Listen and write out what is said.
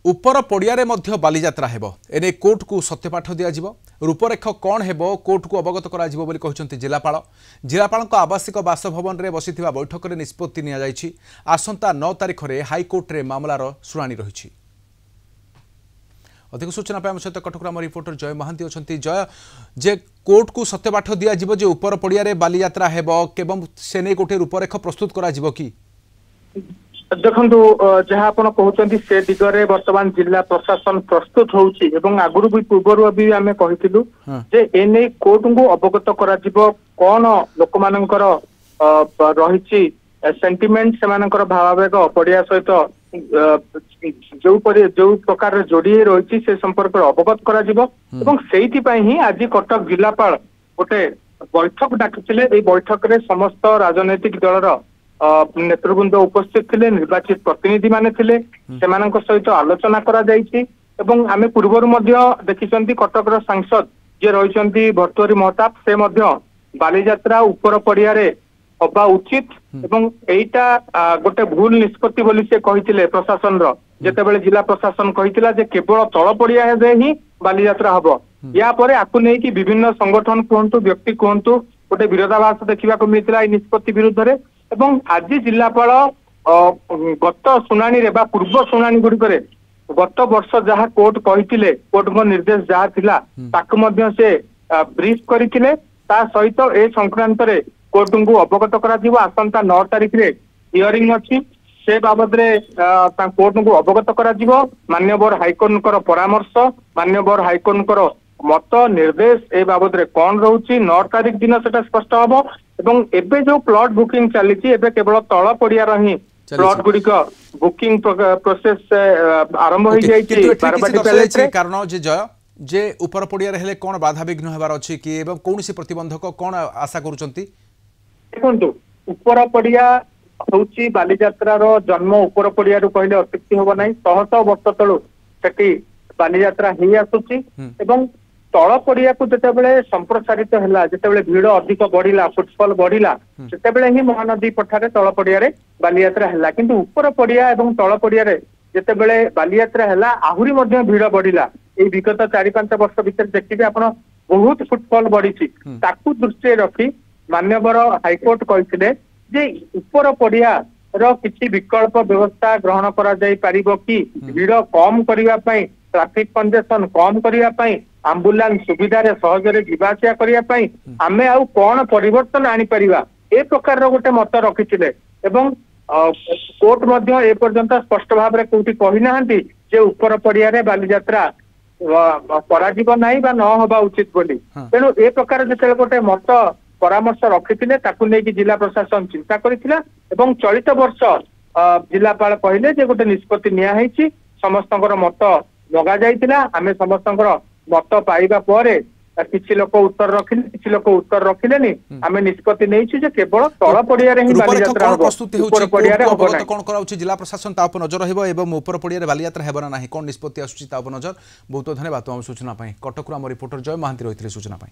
उपर पड़ियारे मध्य बालीजात्रा हेबो एने कोर्ट को सत्यपाठ दियाजिबो रूपरेख कौन हेबो कोर्ट को अवगत कराजिबो बोली कहिसंती जिलापाल जिलापालक आवासिक बासभवन रे बसिथिबा बैठक रे निष्पत्ति निया जायछि। आसंता 9 तारिख रे हाईकोर्ट रे मामलार शुणाणी रहिछि। अधिक सूचना पाए सहित कटक आम रिपोर्टर जय महांती अच्छा। जय जे कोर्ट को सत्यपाठ दियाजिबो जे उपर पड़ियारे बालीजात्रा हेबो केवं से नै गोटे रूपरेख प्रस्तुत कराजिबो कि देखु जहाँ आप कहते से दिगरे बर्तमान जिला प्रशासन प्रस्तुत होउछि एवं आगुरु भी पूर्व भी आम कहिथिलु जे एने कोर्ट को अवगत कराजिबो कौन लोक मानकर रहिछि सेंटिमेंट सेमानकर भावावेग पड़िया सहित जो प्रकार जोड़ी रही से संपर्क अवगत कराजिबो एवं सेइथि पई ही आज कटक जिलापाल गोटे बैठक डाकिथिले। ए बैठक रे समस्त राजनैतिक दलर नेतृवृंद उपस्थित थे निर्वाचित प्रतिनिधि माने थिले सेमानक सहित आलोचना करा जायछि एवं आमे पूर्वरु मध्य देखिसंती कटकर सांसद जे रहिसंती भर्तुहरी महताब से मध्य बालीजात्रा उपर पड़िया रे हबा उचित एवं एइटा गोटे भूल निष्पत्ति बोली से कहिथिले प्रशासन रो जेतेबेले जिला प्रशासन कहिथिला जे केवल तळ पड़िया रे ही बालीजात्रा हबो। या परे आकु नै कि विभिन्न संगठन कहंतु व्यक्ति कहंतु गोटे विरोधाभास देखिबा को मिलथिला ए निष्पत्ति विरुद्ध रे एवं आज जिलापाल गत शुणाणी रे बा पूर्व शुणाणी गुड़िक गत वर्ष जहाँ कोर्ट कही कोर्ट निर्देश जहाँ थिला ताकु मध्य से ब्रीफ करथिले ता सहित ए संक्रांत रे कोर्ट को अवगत करा आसंता 9 तारिख रे हियरिंग अछि से बाबद रे कोर्ट को अवगत करा मान्यवर हाईकोर्ट परामर्श मान्यवर हाईकोर्ट मत निर्देश ए बाबद रे कौन रोची 9 तारिख दिन सेटा स्पष्ट हबो एवं एबे जो प्लॉट बुकिंग चली एबे केवल तळ पड़िया रही प्लॉट गुड़िक बुकिंग प्रोसेस आरंभ हो जाइछि। कारण जे ऊपर पड़िया हेले कोन बाधा विघ्न हेबार अछि कि एवं कोनसी प्रतिबंधक कोन आशा करूचंती। देखंतु ऊपर पड़िया होउची बालीजात्रा रो जन्म ऊपर पड़िया रु कहले अतिक्ति होबो नै। 100 वर्ष तळु सेठी बालीजात्रा हेई आसुची एवं तळ पड़िया को जितेबाला संप्रसारित है जितेबाला भिड़ अधिक बढ़ला फुटफल बढ़ला से ही महानदी पठारे तळ पड़िया बालीजात्रा है किंतु ऊपर पड़िया एवं तळ पड़िया जितेबाला बालीजात्रा है आहुरी भिड़ बढ़ला। ये विगत 4-5 वर्ष भीतर देखिए आप बहुत फुटफल बढ़ी ताकू दृष्टि रखी मान्यवर हाईकोर्ट कहते जे ऊपर पड़िया किसी विकल्प व्यवस्था ग्रहण करा जाई परिबो कि भिड़ कम करबा पई ट्रैफिक कंजेशन कम करबा पई आंबुलांस सुविधा सहजरे जीवासिया करने आमे आउ कौन परिवर्तन आनी परिबा ए प्रकार गोटे मत रखिथिले एवं कोर्ट मध्य ए पर्यंत स्पष्ट भाव में कोठी कहि नाहंती जे ऊपर पड़िया रे बालीजात्रा कराजिबो नाही बा न होबा उचित बोली। तेणु ए प्रकार जेते गोटे मत परामर्श रखिथिले ताकू नै कि जिला प्रशासन चिंता करिथिला एवं चलित वर्ष जिलापाल कहले जे गोटे निष्पत्ति निया हैछि समस्तଙ୍କର मत लगा जाइतिला आमे समस्तଙ୍କର मत पाइबा परे किछि लोक उत्तर रखिले किछि लोक उत्तर रखिलेनी आमे निष्पत्ति नैछि जे केवल तळ पड़िया रे ही बालीजात्रा हो प्रस्तुति होछि पड़िया रे अवगत कोन कराउछि जिला प्रशासन ता उपर नजर रहइबो एवं ऊपर पड़िया रे बालीजात्रा हेबना नाही कोन निष्पत्ति आसुछि ता उपर नजर। बहुत धन्यवाद तुम सूचना पई। कटक आम रिपोर्टर जय महांती रहिथिले सूचना पई।